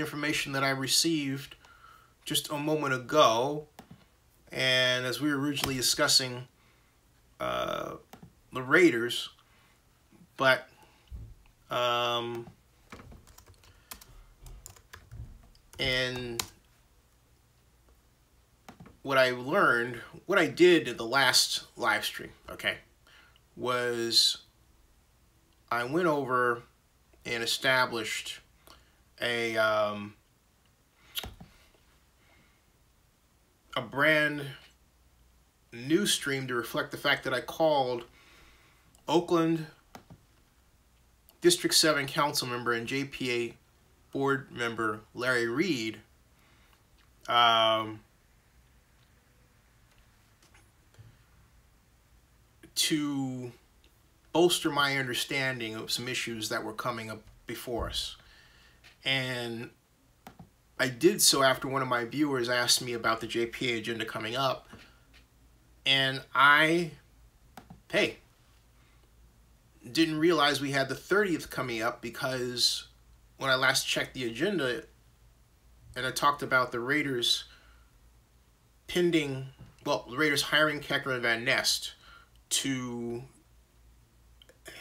information that I received just a moment ago, and as we were originally discussing the Raiders, but and what I learned, what I did in the last live stream, okay, was I went over and established a brand new stream to reflect the fact that I called Oakland District 7 Council member and JPA board member Larry Reed to bolster my understanding of some issues that were coming up before us. And I did so after one of my viewers asked me about the JPA agenda coming up, and I, didn't realize we had the 30th coming up, because when I last checked the agenda and I talked about the Raiders the Raiders hiring Kecker and Van Nest to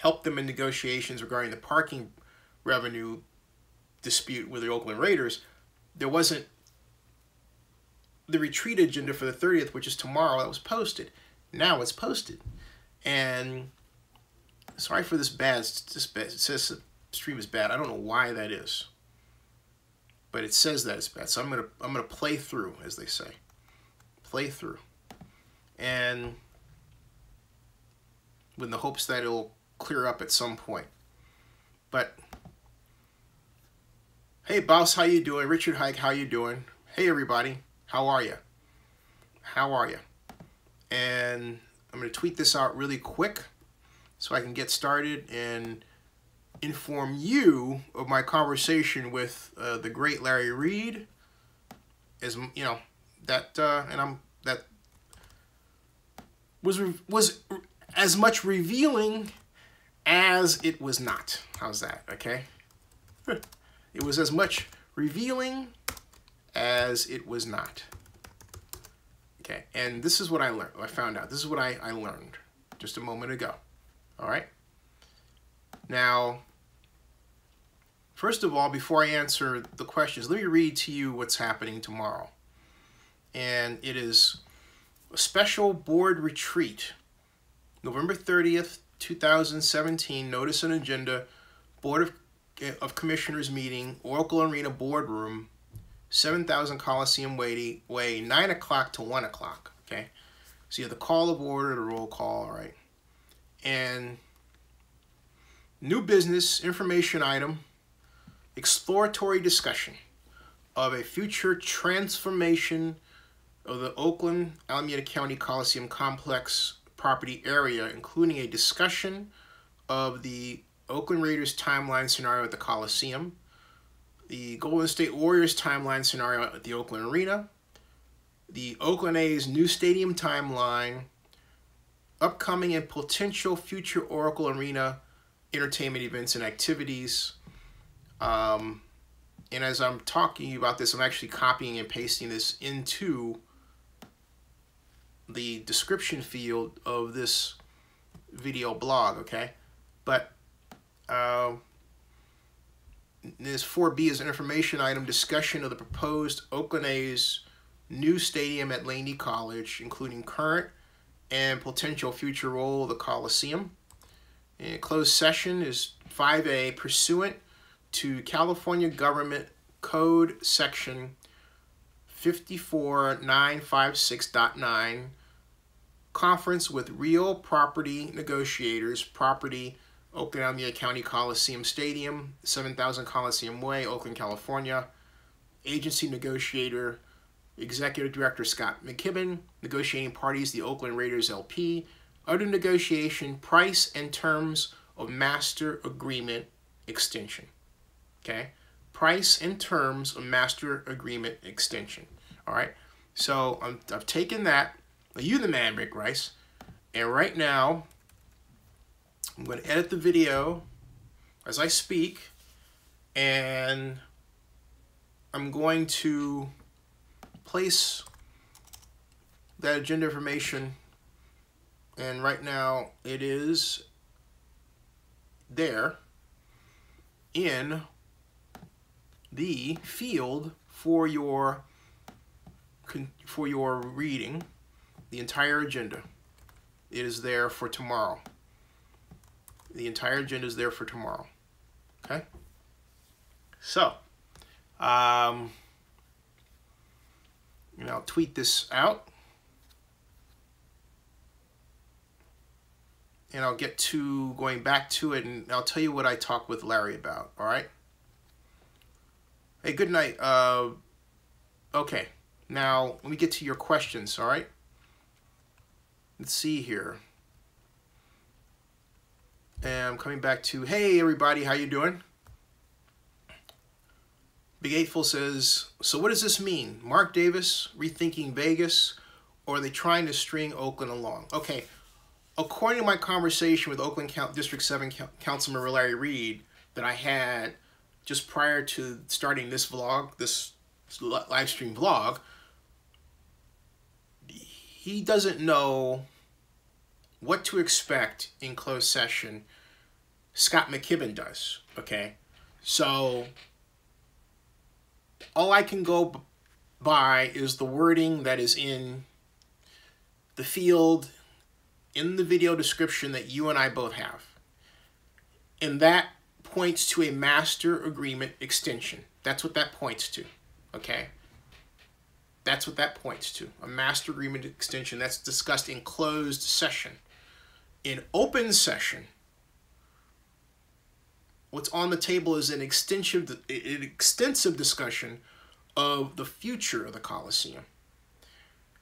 help them in negotiations regarding the parking revenue dispute with the Oakland Raiders, there wasn't the retreat agenda for the 30th, which is tomorrow, that was posted. Now it's posted. And sorry for this bad, it says the stream is bad. I don't know why that is, but it says that it's bad. So I'm gonna play through, as they say. Play through. And with the hopes that it'll clear up at some point. But hey, boss, how you doing? Richard Hike, how you doing? Hey, everybody, how are you? How are you? And I'm going to tweet this out really quick so I can get started and inform you of my conversation with the great Larry Reed. As you know, that that was as much revealing as it was not. How's that? Okay. It was as much revealing as it was not. Okay, and this is what I learned. I found out. This is what I learned just a moment ago. All right. Now, first of all, before I answer the questions, let me read to you what's happening tomorrow. And it is a special board retreat, November 30th, 2017, notice and agenda, Board of Commissioners meeting, Oracle Arena boardroom, 7000 Coliseum Way, 9 o'clock to 1 o'clock, okay? So you have the call of order, the roll call, all right? And new business information item, exploratory discussion of a future transformation of the Oakland Alameda County Coliseum Complex property area, including a discussion of the Oakland Raiders timeline scenario at the Coliseum, the Golden State Warriors timeline scenario at the Oakland Arena, the Oakland A's new stadium timeline, upcoming and potential future Oracle Arena entertainment events and activities. And as I'm talking about this, I'm actually copying and pasting this into the description field of this video blog, okay? But this 4B is an information item, discussion of the proposed Oakland A's new stadium at Laney College, including current and potential future role of the Coliseum. And closed session is 5A, pursuant to California Government Code Section 54956.9, conference with real property negotiators, property, Oakland Alameda County Coliseum Stadium, 7000 Coliseum Way, Oakland, California. Agency negotiator, Executive Director Scott McKibben. Negotiating parties, the Oakland Raiders LP. Under negotiation, price and terms of master agreement extension. Okay? Price and terms of master agreement extension. All right? So I've taken that. You the man, Rick Rice. And right now, I'm going to edit the video as I speak, and I'm going to place that agenda information, and right now it is there in the field for your reading, the entire agenda. It is there for tomorrow. The entire agenda is there for tomorrow. Okay? So, I'll tweet this out. And I'll get to going back to it, and I'll tell you what I talked with Larry about, all right? Hey, good night. Okay, now let me get to your questions, all right? Let's see here. And I'm coming back to, hey, everybody, how you doing? Big Eightful says, so what does this mean? Mark Davis rethinking Vegas, or are they trying to string Oakland along? Okay. According to my conversation with Oakland District 7 Councilman Larry Reed that I had just prior to starting this vlog, this live stream vlog, he doesn't know what to expect in closed session. Scott McKibben does, okay? So all I can go by is the wording that is in the field in the video description that you and I both have. And that points to a master agreement extension. That's what that points to, okay? That's what that points to, a master agreement extension that's discussed in closed session. In open session, what's on the table is an extensive discussion of the future of the Coliseum.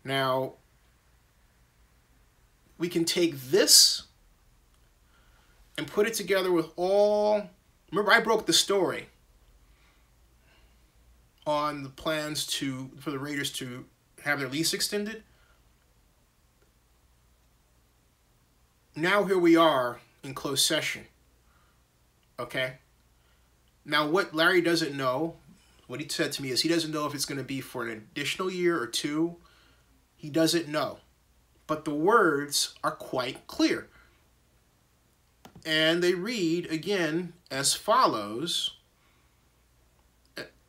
Now, we can take this and put it together with all... Remember, I broke the story on the plans for the Raiders to have their lease extended. Now here we are in closed session. Okay? Now what Larry doesn't know, what he said to me is he doesn't know if it's going to be for an additional year or two. He doesn't know. But the words are quite clear. And they read, again, as follows.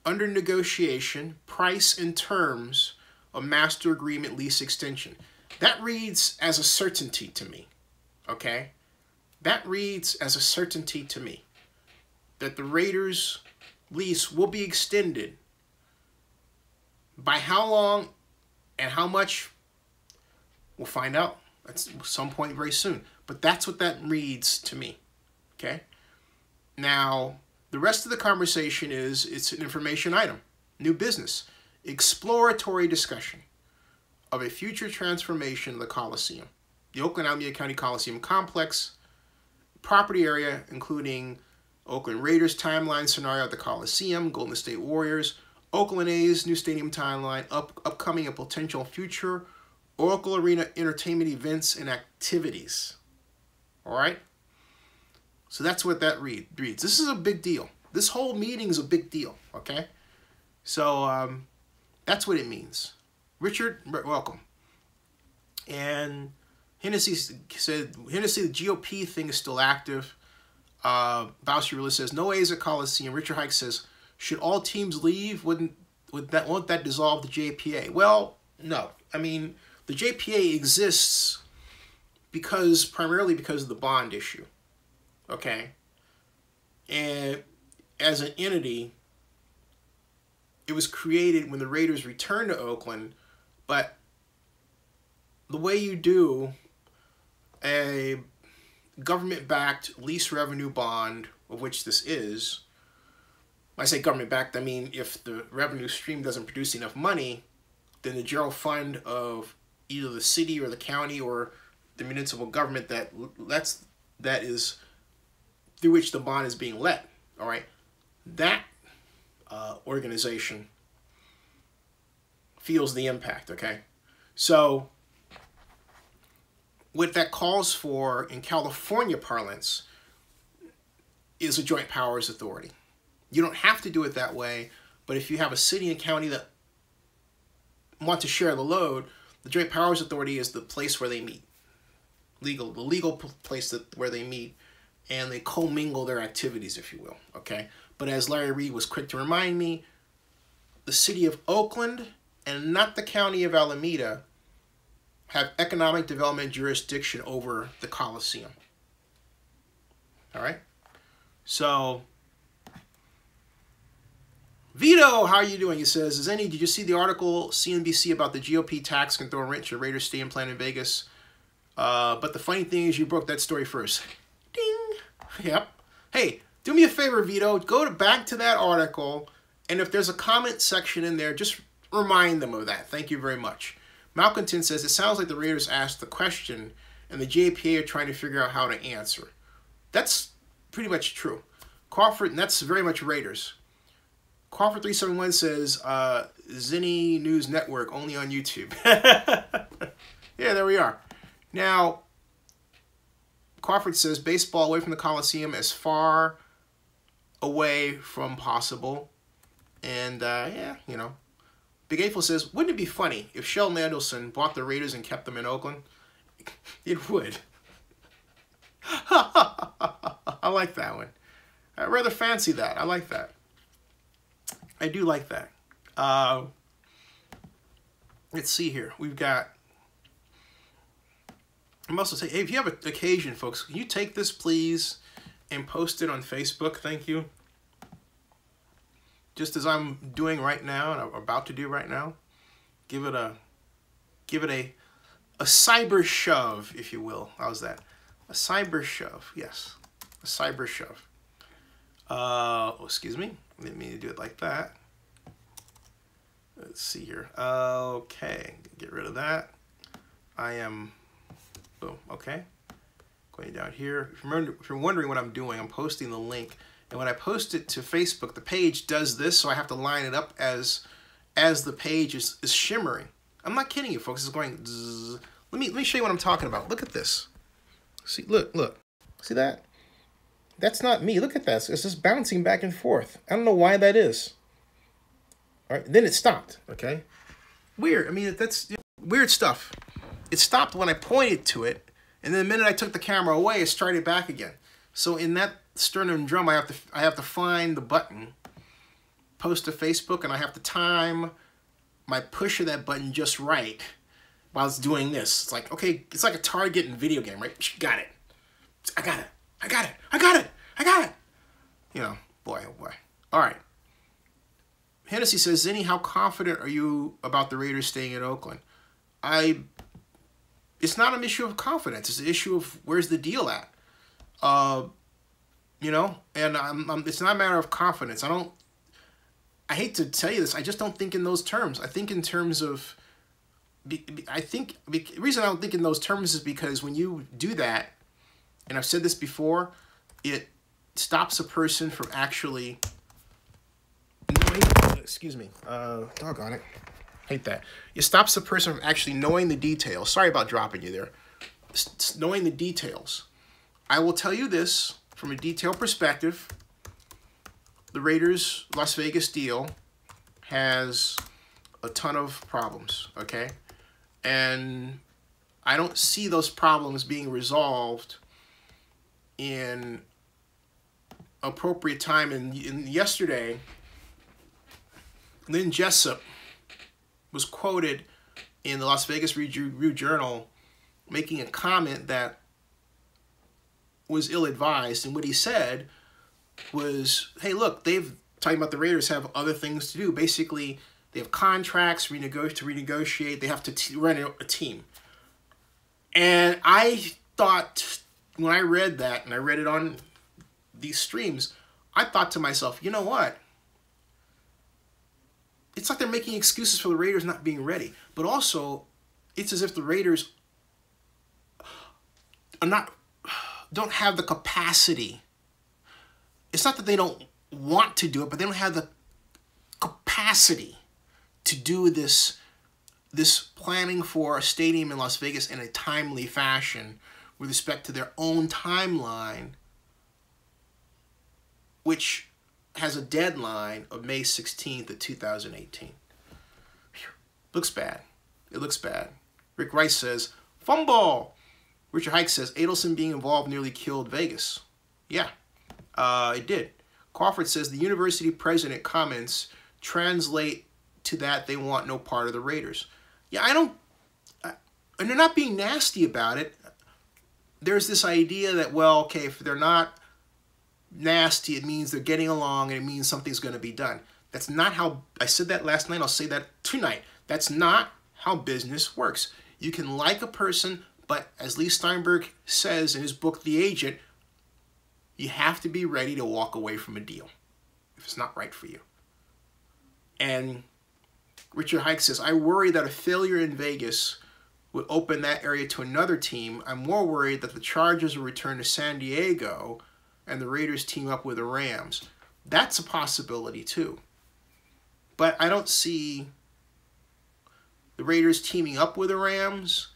Under negotiation, price and terms of master agreement lease extension. That reads as a certainty to me. Okay? That reads as a certainty to me. That the Raiders' lease will be extended. By how long and how much? We'll find out at some point very soon. But that's what that reads to me, okay? Now, the rest of the conversation is, it's an information item, new business, exploratory discussion of a future transformation of the Coliseum, the Oakland-Alameda County Coliseum complex, property area, including Oakland Raiders timeline scenario at the Coliseum, Golden State Warriors, Oakland A's new stadium timeline, upcoming and potential future Oracle Arena entertainment events and activities. All right? So that's what that reads. This is a big deal. This whole meeting is a big deal, okay? So that's what it means. Richard, welcome. And Hennessy said, Hennessy, the GOP thing is still active. Bowser Realist says, no A's at Coliseum. Richard Hike says, should all teams leave? Won't that dissolve the JPA? Well, no. I mean, the JPA exists primarily because of the bond issue, okay? And as an entity, it was created when the Raiders returned to Oakland, but the way you do a government-backed lease revenue bond, of which this is, when I say government-backed, I mean if the revenue stream doesn't produce enough money, then the general fund of either the city or the county or the municipal government that is through which the bond is being let, all right, that organization feels the impact, okay? So what that calls for in California parlance is a joint powers authority. You don't have to do it that way, But if you have a city and county that want to share the load, the Joint Powers Authority is the place where they meet. The legal place where they meet, and they commingle their activities, if you will, okay? But as Larry Reed was quick to remind me, the city of Oakland and not the county of Alameda have economic development jurisdiction over the Coliseum. All right? So, Vito, how are you doing? He says, did you see the article, CNBC, about the GOP tax can throw a wrench in Raiders stadium plan in Vegas? But the funny thing is you broke that story first. Ding. Yep. Hey, do me a favor, Vito. Go back to that article, and if there's a comment section in there, just remind them of that. Thank you very much. Malconton says, it sounds like the Raiders asked the question, and the JPA are trying to figure out how to answer. That's pretty much true. Crawford, and that's very much Raiders. Crawford 371 says, Zinni News Network, only on YouTube. Yeah, there we are. Now, Crawford says, baseball away from the Coliseum as far away from possible. And, yeah, you know. Big April says, wouldn't it be funny if Sheldon Adelson bought the Raiders and kept them in Oakland? It would. I like that one. I rather fancy that. I like that. I do like that. Let's see here. We've got... I must also say, hey, if you have an occasion, folks, can you take this, please, and post it on Facebook? Thank you. Just as I'm doing right now, and I'm about to do right now. Give it a cyber shove, if you will. How's that? A cyber shove, yes. A cyber shove. Excuse me. I didn't mean to do it like that. Let's see here. Okay, get rid of that. I am... Boom, okay. Going down here. If you're wondering what I'm doing, I'm posting the link. And when I post it to Facebook, the page does this, so I have to line it up as the page is shimmering. I'm not kidding you, folks. It's going zzz. Let me show you what I'm talking about. Look at this. See, look. See that? That's not me. Look at that. It's just bouncing back and forth. I don't know why that is. All right, then it stopped, okay? Weird. I mean, that's weird stuff. It stopped when I pointed to it, and then the minute I took the camera away, it started back again. So in that sternum drum, I have to find the button, post to Facebook, and I have to time my push of that button just right while it's doing this. It's like, okay, it's like a target in a video game, right? Got it. I got it. You know, boy, oh boy. All right. Hennessy says, Zinni, how confident are you about the Raiders staying in Oakland? It's not an issue of confidence. It's an issue of where's the deal at. You know, and it's not a matter of confidence. I hate to tell you this, I just don't think in those terms. I think in terms of, the reason I don't think in those terms is because when you do that, and I've said this before, it stops a person from actually knowing, excuse me, doggone it. Hate that. It stops the person from actually knowing the details. Sorry about dropping you there. Knowing the details. I will tell you this from a detailed perspective. The Raiders Las Vegas deal has a ton of problems, okay? And I don't see those problems being resolved in appropriate time. And yesterday, Lynn Jessup was quoted in the Las Vegas Review-Journal making a comment that was ill-advised. And what he said was, hey, look, talking about the Raiders have other things to do. Basically, they have contracts to renegotiate. They have to run a team. And I thought, when I read that, and I read it on these streams, I thought to myself, you know what? It's like they're making excuses for the Raiders not being ready. But also, it's as if the Raiders don't have the capacity. It's not that they don't want to do it, but they don't have the capacity to do this planning for a stadium in Las Vegas in a timely fashion with respect to their own timeline, which has a deadline of May 16th of 2018. Looks bad. It looks bad. Rick Rice says, fumble. Richard Hike says, Adelson being involved nearly killed Vegas. Yeah, it did. Crawford says, the university president comments translate to that they want no part of the Raiders. Yeah, and they're not being nasty about it. There's this idea that, well, okay, if they're not nasty, it means they're getting along and it means something's going to be done. That's not how, I said that last night, I'll say that tonight. That's not how business works. You can like a person, but as Lee Steinberg says in his book, The Agent, you have to be ready to walk away from a deal if it's not right for you. And Richard Hike says, I worry that a failure in Vegas would open that area to another team. I'm more worried that the Chargers will return to San Diego and the Raiders team up with the Rams. That's a possibility too. But I don't see the Raiders teaming up with the Rams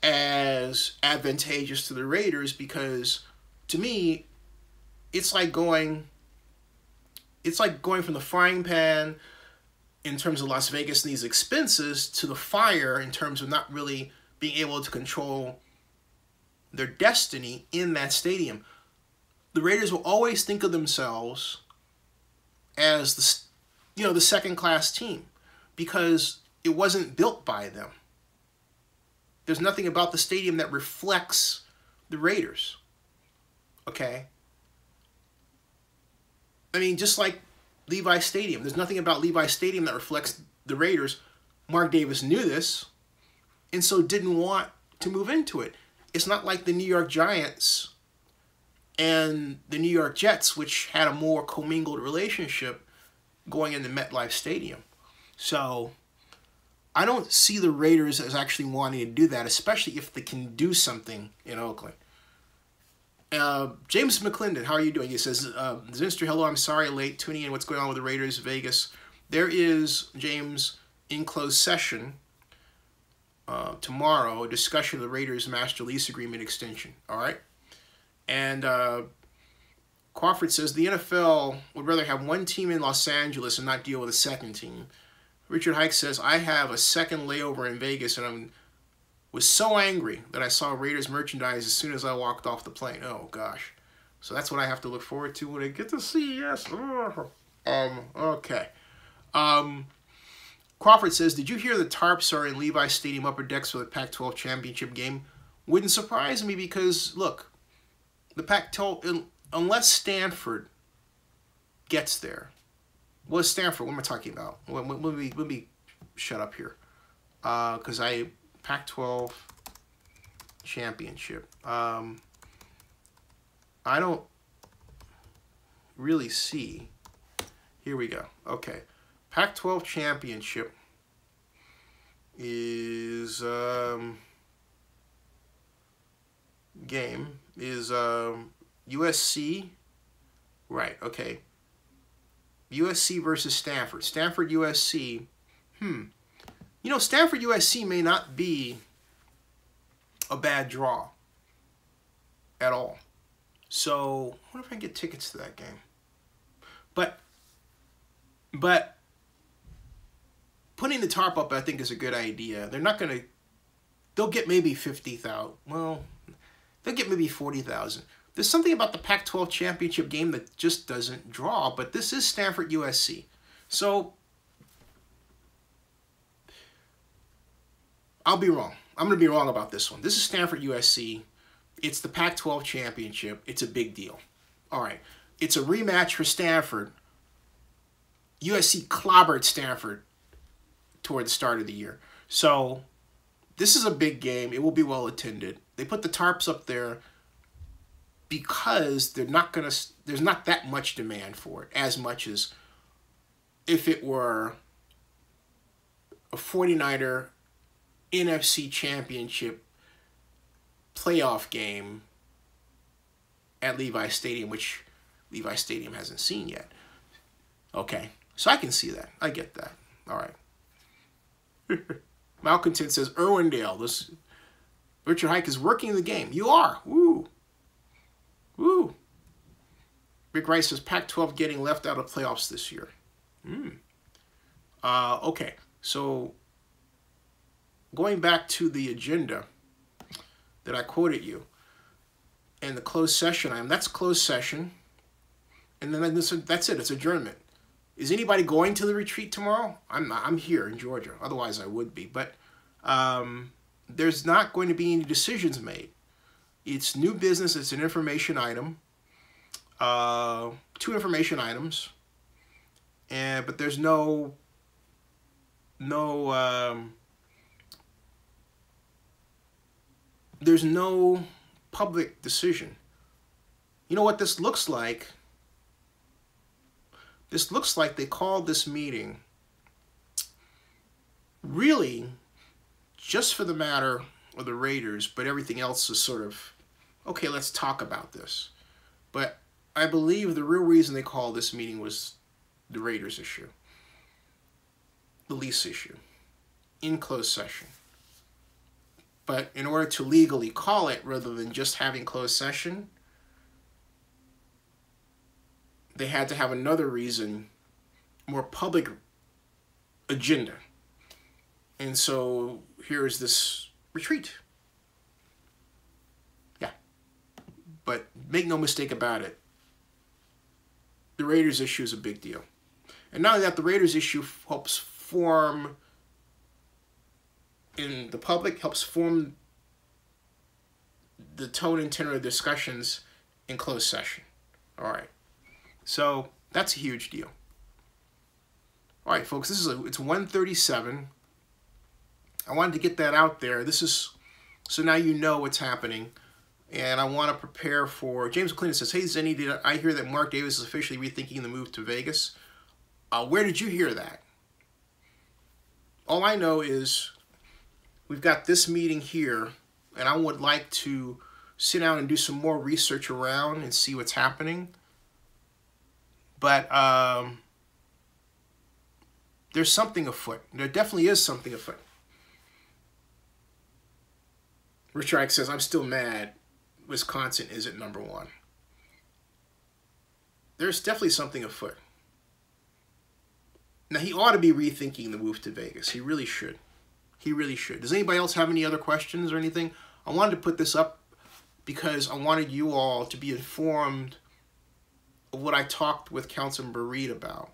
as advantageous to the Raiders, because to me, it's like going from the frying pan in terms of Las Vegas and these expenses to the fire in terms of not really being able to control their destiny in that stadium. The Raiders will always think of themselves as the second-class team because it wasn't built by them. There's nothing about the stadium that reflects the Raiders. Okay? I mean, just like Levi Stadium. There's nothing about Levi Stadium that reflects the Raiders. Mark Davis knew this and so didn't want to move into it. It's not like the New York Giants and the New York Jets, which had a more commingled relationship going into MetLife Stadium. So I don't see the Raiders as actually wanting to do that, especially if they can do something in Oakland. James McClendon, how are you doing? He says, Zinster, hello, I'm sorry, late tuning in. What's going on with the Raiders, Vegas? There is, James, in closed session tomorrow, a discussion of the Raiders master lease agreement extension, all right? And Crawford says, the NFL would rather have one team in Los Angeles and not deal with a second team. Richard Hike says, I have a second layover in Vegas and I was so angry that I saw Raiders merchandise as soon as I walked off the plane. Oh, gosh. So that's what I have to look forward to when I get to see, yes. Okay. Crawford says, did you hear the tarps are in Levi Stadium upper decks for the Pac-12 championship game? Wouldn't surprise me because, look, the Pac-12, unless Stanford gets there. Well, Stanford, what am I talking about? Let me shut up here. Because Pac-12 championship. I don't really see. Here we go. Okay. Pac-12 championship is game is USC. Right, okay. USC versus Stanford. Stanford USC. You know, Stanford USC may not be a bad draw at all. So, I wonder if I can get tickets to that game. But putting the tarp up, I think, is a good idea. They're not going to, they'll get maybe 50,000. Well, they'll get maybe 40,000. There's something about the Pac-12 championship game that just doesn't draw, but this is Stanford USC. So, I'll be wrong. I'm going to be wrong about this one. This is Stanford USC. It's the Pac-12 championship. It's a big deal. All right. It's a rematch for Stanford. USC clobbered Stanford toward the start of the year. So, this is a big game. It will be well attended. They put the tarps up there because there's not that much demand for it, as much as if it were a 49er NFC championship playoff game at Levi Stadium, which Levi Stadium hasn't seen yet. Okay, so I can see that. I get that. All right. Malcontent says, Irwindale, this Richard Hike is working the game. You are. Woo. Woo. Rick Rice says Pac-12 getting left out of playoffs this year. Okay, so going back to the agenda that I quoted you and the closed session item, that's closed session. And then that's it. It's adjournment. Is anybody going to the retreat tomorrow? I'm not. I'm here in Georgia. Otherwise, I would be. But there's not going to be any decisions made. It's new business. It's an information item. 2 information items. But there's no public decision. You know what this looks like? This looks like they called this meeting really just for the matter of the Raiders, but everything else is sort of, okay, let's talk about this. But I believe the real reason they called this meeting was the Raiders issue, the lease issue, in closed session. But in order to legally call it, rather than just having closed session, they had to have another reason, more public agenda. And so here's this retreat. Yeah. But make no mistake about it, the Raiders issue is a big deal. And not only that, the Raiders issue helps form, in the public, helps form the tone and tenor of discussions in closed session. All right. So that's a huge deal. All right, folks, it's 1:37. I wanted to get that out there. This is, so now you know what's happening. And I want to prepare for, James Clinton says, hey, Zenny, did I hear that Mark Davis is officially rethinking the move to Vegas? Where did you hear that? All I know is we've got this meeting here, and I would like to sit down and do some more research around and see what's happening. But there's something afoot. There definitely is something afoot. Richard Ike says, I'm still mad Wisconsin isn't #1. There's definitely something afoot. Now, he ought to be rethinking the move to Vegas. He really should. He really should. Does anybody else have any other questions or anything? I wanted to put this up because I wanted you all to be informed of what I talked with Councilman Bareed about.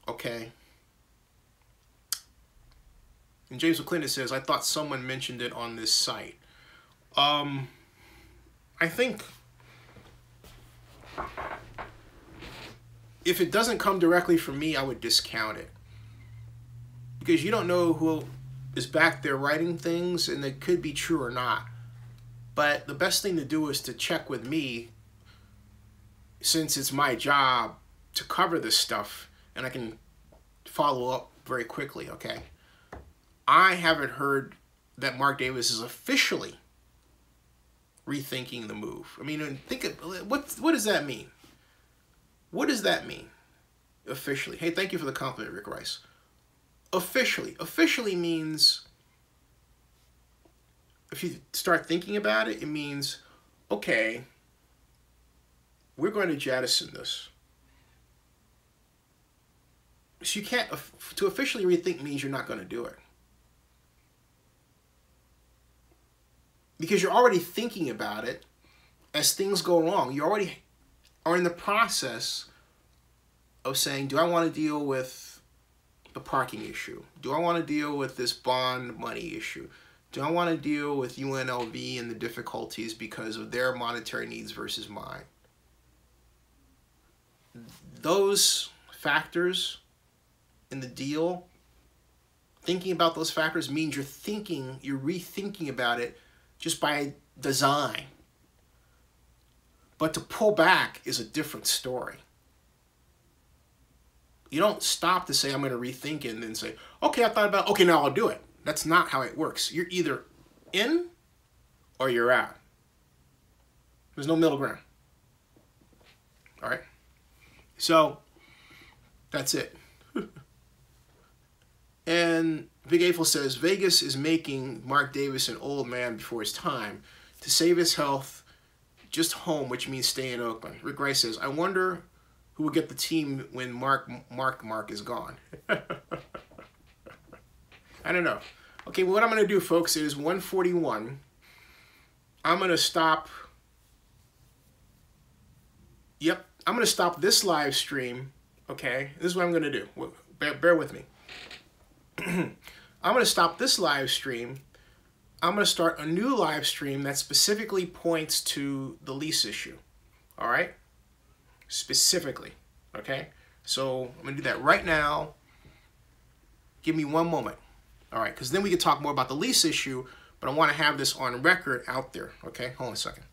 Okay. And James McClinton says, I thought someone mentioned it on this site. I think if it doesn't come directly from me, I would discount it. Because you don't know who is back there writing things, and it could be true or not. But the best thing to do is to check with me, since it's my job to cover this stuff, and I can follow up very quickly, okay? I haven't heard that Mark Davis is officially rethinking the move. I mean, think of, what does that mean? What does that mean? Officially. Hey, thank you for the compliment, Rick Rice. Officially. Officially means, if you start thinking about it, it means, okay, we're going to jettison this. So you can't, to officially rethink means you're not going to do it. Because you're already thinking about it as things go along. You already are in the process of saying, do I want to deal with the parking issue? Do I want to deal with this bond money issue? Do I want to deal with UNLV and the difficulties because of their monetary needs versus mine? Those factors in the deal, thinking about those factors means you're rethinking about it just by design. But to pull back is a different story. You don't stop to say, I'm going to rethink it and then say, okay, I thought about it. Okay, now I'll do it. That's not how it works. You're either in or you're out. There's no middle ground. All right? So, that's it. And Big April says, Vegas is making Mark Davis an old man before his time. To save his health, just home, which means stay in Oakland. Rick Rice says, I wonder who will get the team when Mark is gone. I don't know. Okay, well, what I'm going to do, folks, is 1:41. I'm going to stop. Yep, I'm going to stop this live stream. Okay, this is what I'm going to do. Bear with me. I'm going to stop this live stream. I'm going to start a new live stream that specifically points to the lease issue. All right? Specifically. Okay? So I'm going to do that right now. Give me one moment. All right, because then we can talk more about the lease issue, but I want to have this on record out there. Okay? Hold on a second.